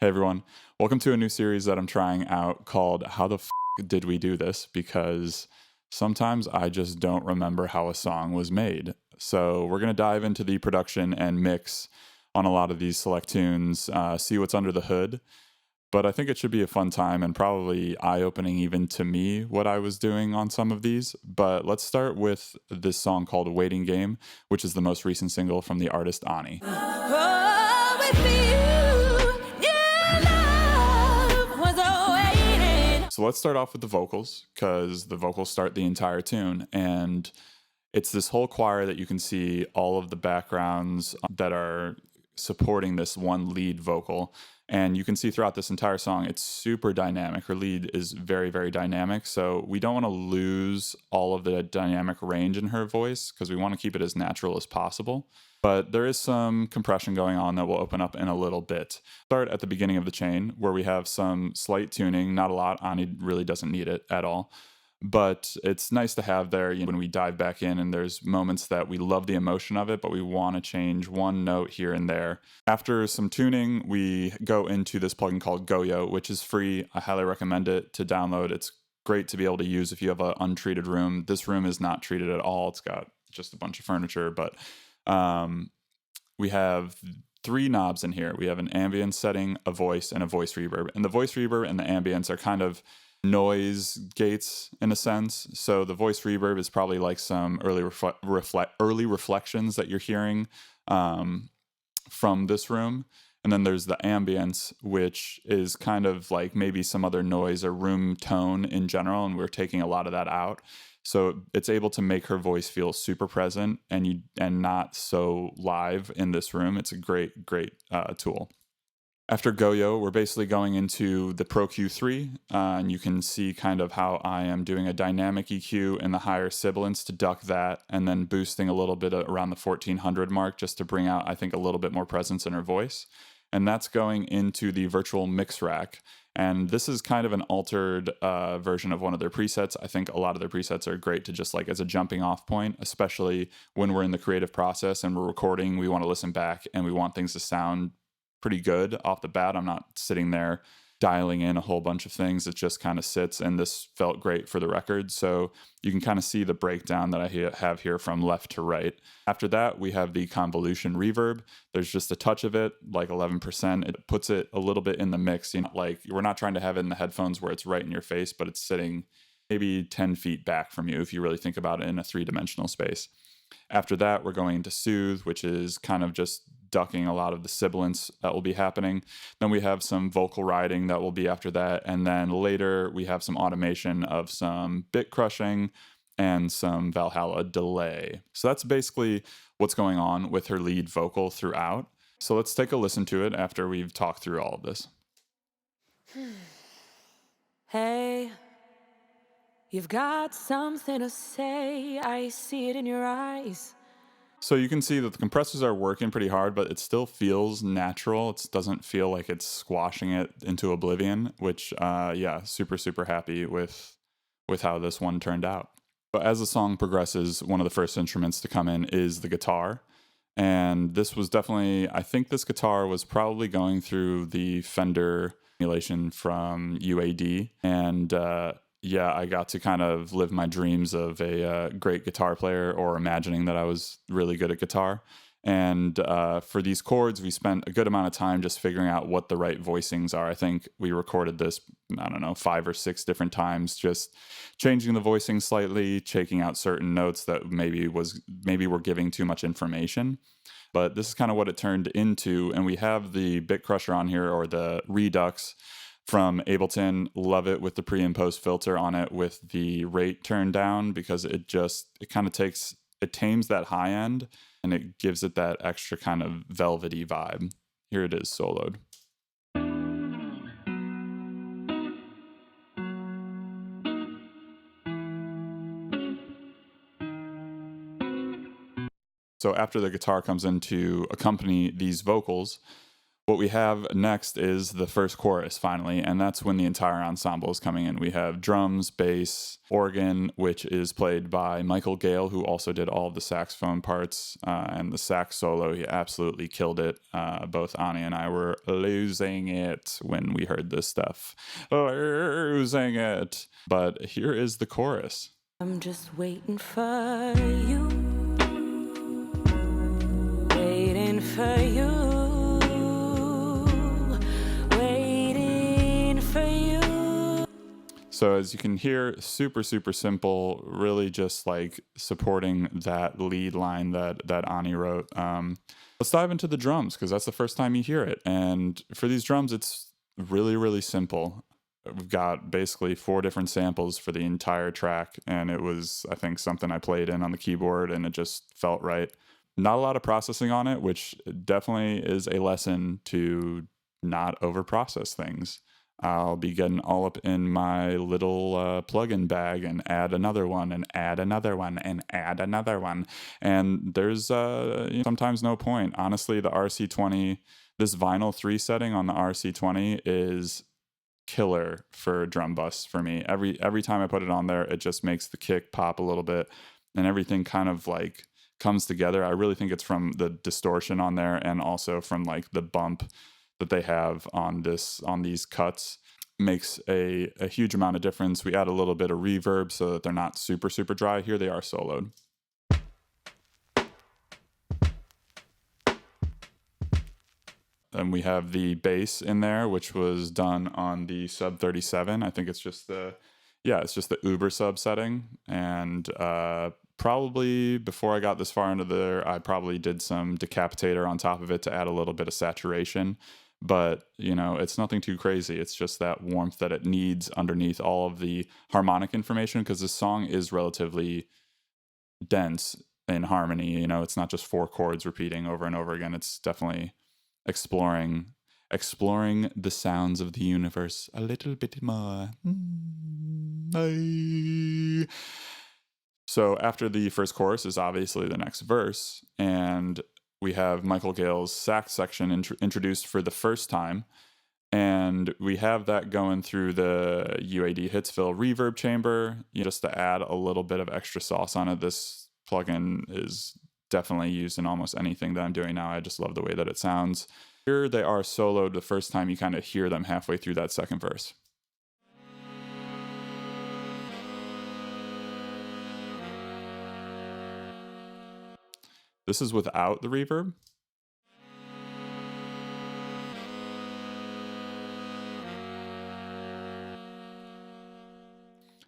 Hey everyone, welcome to a new series that I'm trying out called How the Did We Do This? Because sometimes I just don't remember how a song was made. So we're going to dive into the production and mix on a lot of these select tunes, see what's under the hood. But I think it should be a fun time and probably eye opening even to me what I was doing on some of these. But let's start with this song called Waiting Game, which is the most recent single from the artist Ani. So let's start off with the vocals because the vocals start the entire tune. And it's this whole choir that you can see all of the backgrounds that are supporting this one lead vocal. And you can see throughout this entire song, it's super dynamic. Her lead is very, very dynamic. So we don't want to lose all of the dynamic range in her voice because we want to keep it as natural as possible. But there is some compression going on that will open up in a little bit. Start at the beginning of the chain where we have some slight tuning, not a lot. Ani really doesn't need it at all. But it's nice to have there when we dive back in, and there's moments that we love the emotion of it, but we want to change one note here and there. After some tuning, we go into this plugin called Goyo, which is free. I highly recommend it to download. It's great to be able to use if you have an untreated room. This room is not treated at all. It's got just a bunch of furniture, but we have three knobs in here. We have an ambience setting, a voice, and a voice reverb. And the voice reverb and the ambience are kind of noise gates in a sense. So the voice reverb is probably like some early reflections that you're hearing from this room. And then there's the ambience, which is kind of like maybe some other noise or room tone in general, and we're taking a lot of that out. So it's able to make her voice feel super present and not so live in this room. It's a great tool. After Goyo, we're basically going into the Pro Q3, and you can see kind of how I am doing a dynamic EQ in the higher sibilants to duck that, and then boosting a little bit around the 1400 mark just to bring out, I think, a little bit more presence in her voice. And that's going into the virtual mix rack. And this is kind of an altered version of one of their presets. I think a lot of their presets are great to just like as a jumping off point, especially when we're in the creative process and we're recording, we want to listen back and we want things to sound pretty good off the bat. I'm not sitting there dialing in a whole bunch of things. It just kind of sits, and this felt great for the record. So you can kind of see the breakdown that I have here from left to right. After that, we have the convolution reverb. There's just a touch of it, like 11%. It puts it a little bit in the mix. Like we're not trying to have it in the headphones where it's right in your face, but it's sitting maybe 10 feet back from you if you really think about it in a three-dimensional space. After that, we're going into soothe, which is kind of just ducking a lot of the sibilants that will be happening. Then we have some vocal riding that will be after that. And then later we have some automation of some bit crushing and some Valhalla delay. So that's basically what's going on with her lead vocal throughout. So let's take a listen to it after we've talked through all of this. Hey, you've got something to say. I see it in your eyes. So you can see that the compressors are working pretty hard, but it still feels natural. It doesn't feel like it's squashing it into oblivion, which, super happy with how this one turned out. But as the song progresses, one of the first instruments to come in is the guitar. And this was definitely, I think this guitar was probably going through the Fender emulation from UAD. And I got to kind of live my dreams of a great guitar player, or imagining that I was really good at guitar. And for these chords, we spent a good amount of time just figuring out what the right voicings are. I think we recorded this, 5 or 6 different times, just changing the voicing slightly, taking out certain notes that maybe were giving too much information. But this is kind of what it turned into. And we have the bit crusher on here, or the Redux from Ableton. Love it with the pre and post filter on it with the rate turned down, because it kind of tames that high end and it gives it that extra kind of velvety vibe. Here it is soloed. So after the guitar comes in to accompany these vocals, What we have next is the first chorus finally, and that's when the entire ensemble is coming in. We have drums, bass, organ, which is played by Michael Gale, who also did all of the saxophone parts and the sax solo. He absolutely killed it. Both Ani and I were losing it when we heard this stuff. Losing it. But here is the chorus. I'm just waiting for you, waiting for you. So as you can hear, super, super simple, really just like supporting that lead line that Ani wrote. Let's dive into the drums because that's the first time you hear it. And for these drums, it's really, really simple. We've got basically 4 different samples for the entire track. And it was, I think, something I played in on the keyboard and it just felt right. Not a lot of processing on it, which definitely is a lesson to not overprocess things. I'll be getting all up in my little plugin bag and add another one and add another one and add another one. And there's sometimes no point. Honestly, the RC20, this vinyl 3 setting on the RC20 is killer for drum bus for me. Every time I put it on there, it just makes the kick pop a little bit and everything kind of like comes together. I really think it's from the distortion on there and also from like the bump that they have on these cuts makes a huge amount of difference. We add a little bit of reverb so that they're not super, super dry. Here they are soloed. And we have the bass in there, which was done on the Sub 37. I think it's just the Uber sub setting. And probably before I got this far into there, I probably did some decapitator on top of it to add a little bit of saturation. But, it's nothing too crazy. It's just that warmth that it needs underneath all of the harmonic information because this song is relatively dense in harmony. It's not just 4 chords repeating over and over again. It's definitely exploring the sounds of the universe a little bit more. So after the first chorus is obviously the next verse, and we have Michael Gale's sax section introduced for the first time, and we have that going through the UAD Hitsville reverb chamber. Just to add a little bit of extra sauce on it, this plugin is definitely used in almost anything that I'm doing now. I just love the way that it sounds. Here they are soloed the first time you kind of hear them halfway through that second verse. This is without the reverb.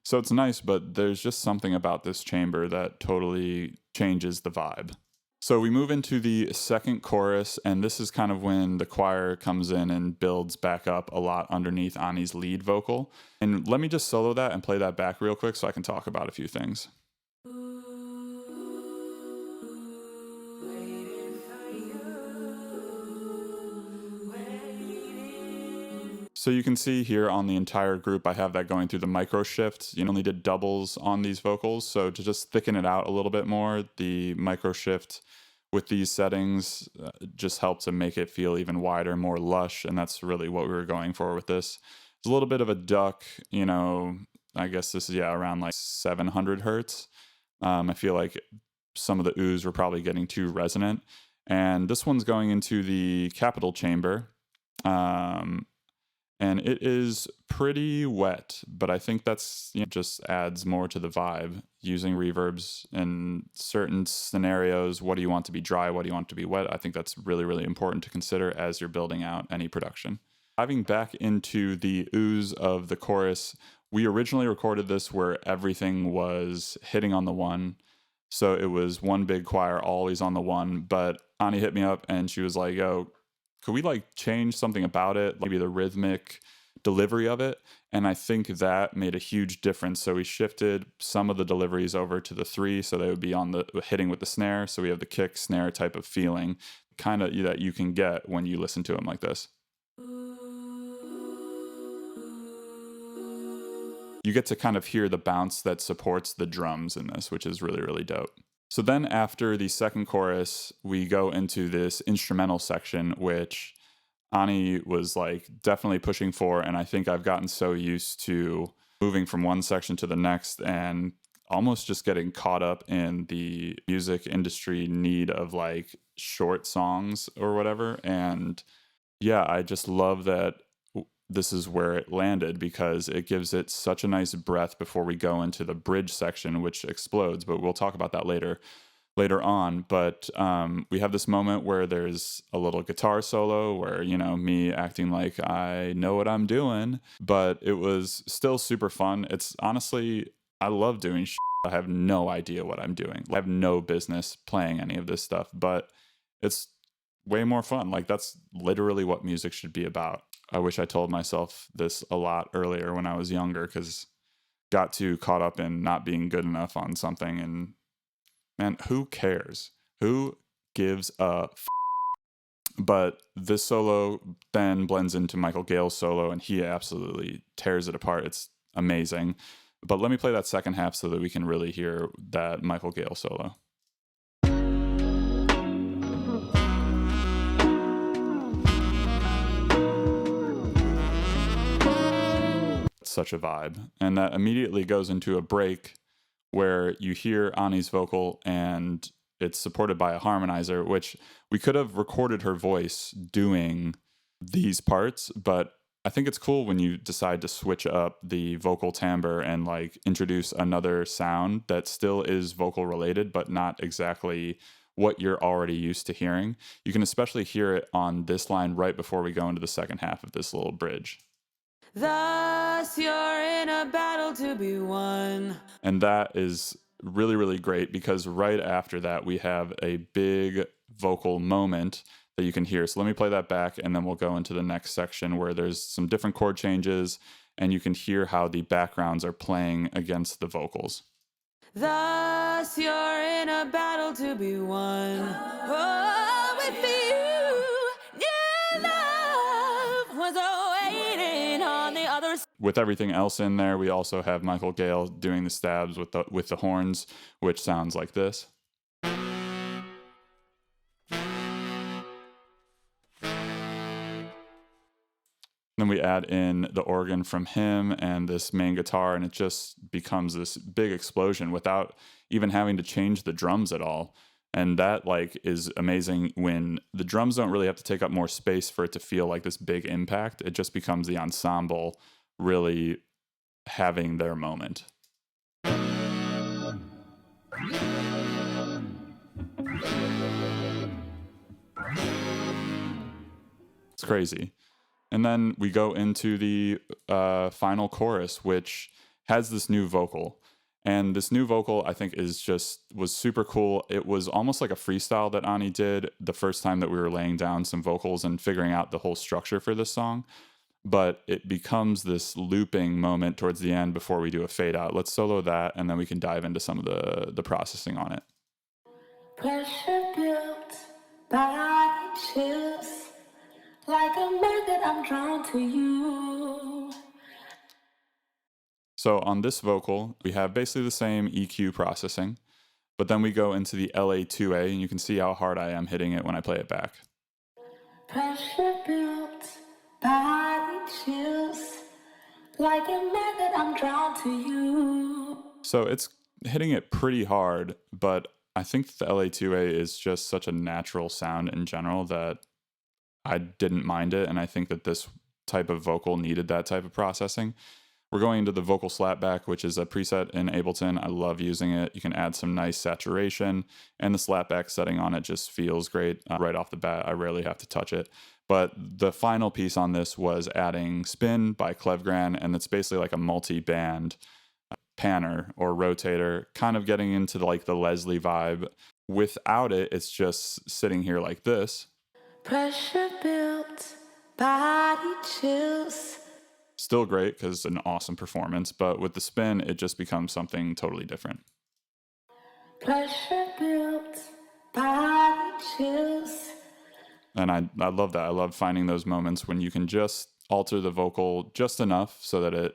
So it's nice, but there's just something about this chamber that totally changes the vibe. So we move into the second chorus, and this is kind of when the choir comes in and builds back up a lot underneath Ani's lead vocal. And let me just solo that and play that back real quick so I can talk about a few things. So you can see here on the entire group, I have that going through the micro shift. You only did doubles on these vocals. So to just thicken it out a little bit more, the micro shift with these settings just helped to make it feel even wider, more lush. And that's really what we were going for with this. It's a little bit of a duck, I guess this is, around like 700 Hertz. I feel like some of the oohs were probably getting too resonant. And this one's going into the capital chamber. And it is pretty wet, but I think that's just adds more to the vibe. Using reverbs in certain scenarios, what do you want to be dry, what do you want to be wet? I think that's really, really important to consider as you're building out any production. Diving back into the oohs of the chorus, we originally recorded this where everything was hitting on the one. So it was one big choir always on the one, but Ani hit me up and she was like, yo, could we change something about it? Maybe the rhythmic delivery of it. And I think that made a huge difference. So we shifted some of the deliveries over to the 3. So they would be on the hitting with the snare. So we have the kick snare type of feeling kind of that you can get when you listen to them like this. You get to kind of hear the bounce that supports the drums in this, which is really, really dope. So then after the second chorus, we go into this instrumental section, which Ani was like definitely pushing for, and I think I've gotten so used to moving from one section to the next and almost just getting caught up in the music industry need of like short songs or whatever. And yeah, I just love that this is where it landed because it gives it such a nice breath before we go into the bridge section, which explodes. But we'll talk about that later on. But we have this moment where there's a little guitar solo where, you know, me acting like I know what I'm doing, but it was still super fun. It's honestly, I love doing shit. I have no idea what I'm doing. I have no business playing any of this stuff, but it's way more fun. Like, that's literally what music should be about. I wish I told myself this a lot earlier when I was younger, because got too caught up in not being good enough on something. And man, who cares? Who gives a But this solo then blends into Michael Gale's solo, and he absolutely tears it apart. It's amazing. But let me play that second half so that we can really hear that Michael Gale solo. Such a vibe. And that immediately goes into a break where you hear Ani's vocal and it's supported by a harmonizer, which we could have recorded her voice doing these parts, but I think it's cool when you decide to switch up the vocal timbre and like introduce another sound that still is vocal related, but not exactly what you're already used to hearing. You can especially hear it on this line right before we go into the second half of this little bridge. Thus you're in a battle to be won. And that is really, really great because right after that, we have a big vocal moment that you can hear. So let me play that back, and then we'll go into the next section where there's some different chord changes, and you can hear how the backgrounds are playing against the vocals. Thus you're in a battle to be won. Oh, with you, your love was awaiting on the other side. With everything else in there, we also have Michael Gale doing the stabs with the horns, which sounds like this. Then we add in the organ from him and this main guitar, and it just becomes this big explosion without even having to change the drums at all. And that like is amazing when the drums don't really have to take up more space for it to feel like this big impact. It just becomes the ensemble really having their moment. It's crazy. And then we go into the final chorus, which has this new vocal. And this new vocal, I think, was super cool. It was almost like a freestyle that Ani did the first time that we were laying down some vocals and figuring out the whole structure for this song. But it becomes this looping moment towards the end before we do a fade out. Let's solo that, and then we can dive into some of the processing on it. Pressure built by chills, like a magnet I'm drawn to you. So on this vocal, we have basically the same EQ processing, but then we go into the LA2A, and you can see how hard I am hitting it when I play it back. Pressure built by chills, like a magnet I'm drawn to you. So it's hitting it pretty hard, but I think the LA2A is just such a natural sound in general that I didn't mind it, and I think that this type of vocal needed that type of processing. We're going into the vocal slapback, which is a preset in Ableton. I love using it. You can add some nice saturation, and the slapback setting on it just feels great right off the bat. I rarely have to touch it. But the final piece on this was adding Spin by Clevgran, and it's basically like a multi-band panner or rotator, kind of getting into like the Leslie vibe. Without it, it's just sitting here like this. Pressure built, body chills. Still great because it's an awesome performance, but with the spin, it just becomes something totally different. Pressure built, body chills. And I love that. I love finding those moments when you can just alter the vocal just enough so that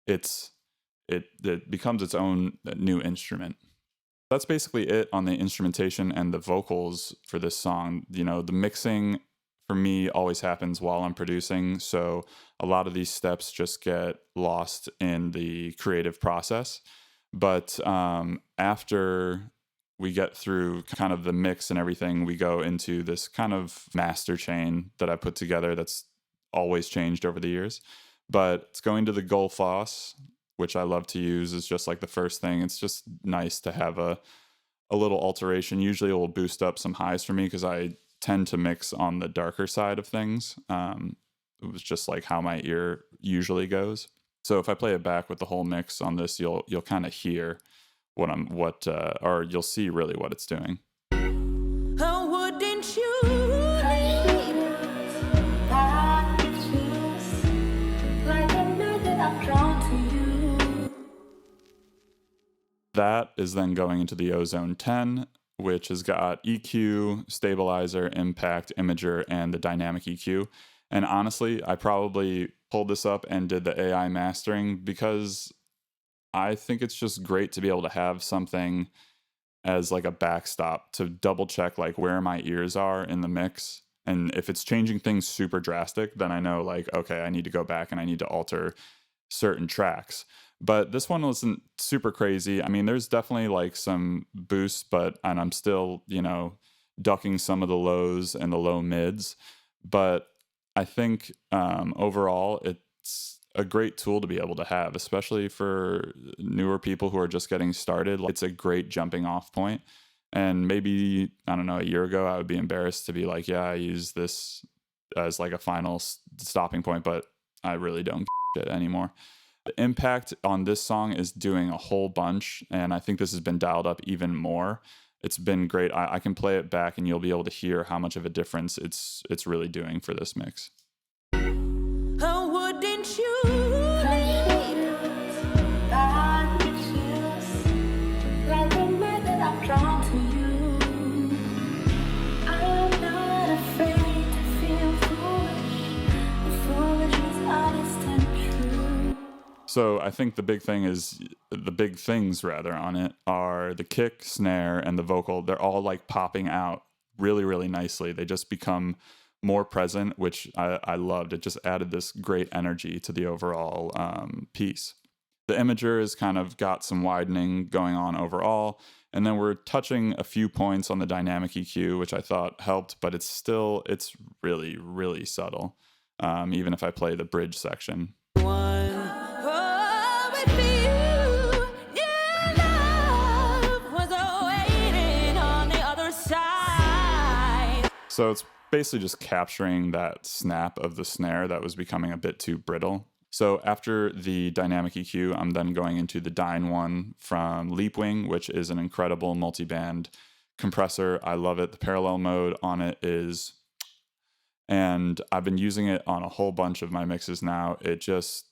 it becomes its own new instrument. That's basically it on the instrumentation and the vocals for this song. You know, the mixing for me always happens while I'm producing. So a lot of these steps just get lost in the creative process. But after we get through kind of the mix and everything, we go into this kind of master chain that I put together that's always changed over the years. But it's going to the goal floss, which I love to use, is just like the first thing. It's just nice to have a little alteration. Usually it will boost up some highs for me because I tend to mix on the darker side of things. It was just like how my ear usually goes. So if I play it back with the whole mix on this, you'll kind of hear or you'll see really what it's doing. Oh, wouldn't you? That is then going into the Ozone 10, which has got EQ, stabilizer, impact, imager, and the dynamic EQ. And honestly, I probably pulled this up and did the AI mastering because I think it's just great to be able to have something as like a backstop to double check like where my ears are in the mix. And if it's changing things super drastic, then I know like, okay, I need to go back and I need to alter certain tracks. But this one wasn't super crazy. I mean, there's definitely like some boosts, and I'm still, ducking some of the lows and the low mids. But I think overall, it's a great tool to be able to have, especially for newer people who are just getting started. It's a great jumping off point. And maybe, I don't know, a year ago, I would be embarrassed to be like, yeah, I use this as like a final stopping point, but I really don't it anymore. The impact on this song is doing a whole bunch, and I think this has been dialed up even more. It's been great. I can play it back and you'll be able to hear how much of a difference it's really doing for this mix. Oh, wouldn't you? Like the method I'm drawn to you. I'm not afraid to feel foolish. The foolish is honest and true. So I think the big things rather on it are the kick, snare, and the vocal. They're all like popping out really, really nicely. They just become more present, which I loved. It just added this great energy to the overall piece. The imager has kind of got some widening going on overall. And then we're touching a few points on the dynamic EQ, which I thought helped, but it's really, really subtle, even if I play the bridge section. So it's basically just capturing that snap of the snare that was becoming a bit too brittle. So after the dynamic EQ, I'm then going into the Dyne one from Leapwing, which is an incredible multi-band compressor. I love it. The parallel mode on it and I've been using it on a whole bunch of my mixes now. It just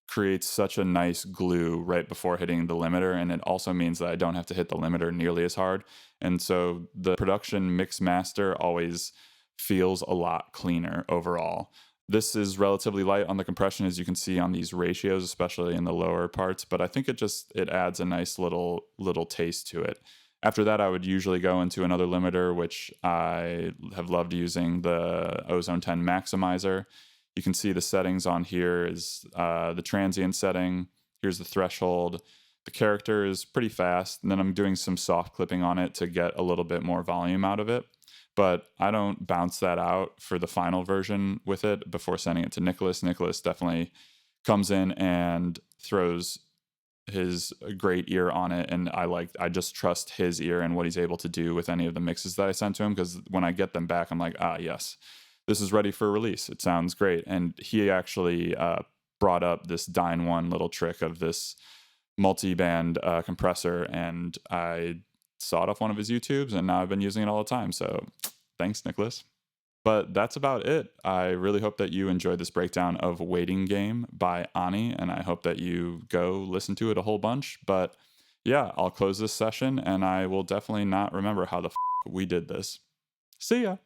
creates such a nice glue right before hitting the limiter, and it also means that I don't have to hit the limiter nearly as hard. And so the production mix master always feels a lot cleaner overall. This is relatively light on the compression, as you can see on these ratios, especially in the lower parts, but I think it adds a nice little taste to it. After that, I would usually go into another limiter, which I have loved using, the Ozone 10 Maximizer. You can see the settings on here is the transient setting. Here's the threshold. The character is pretty fast, and then I'm doing some soft clipping on it to get a little bit more volume out of it. But I don't bounce that out for the final version with it before sending it to Nicholas. Nicholas definitely comes in and throws his great ear on it, and I just trust his ear and what he's able to do with any of the mixes that I sent to him, because when I get them back, I'm like, yes, this is ready for release. It sounds great. And he actually brought up this Dyne One little trick of this multi-band compressor, and I saw it off one of his YouTubes, and now I've been using it all the time. So thanks, Nicholas. But that's about it. I really hope that you enjoyed this breakdown of Waiting Game by Ani, and I hope that you go listen to it a whole bunch. But yeah, I'll close this session, and I will definitely not remember how the we did this. See ya!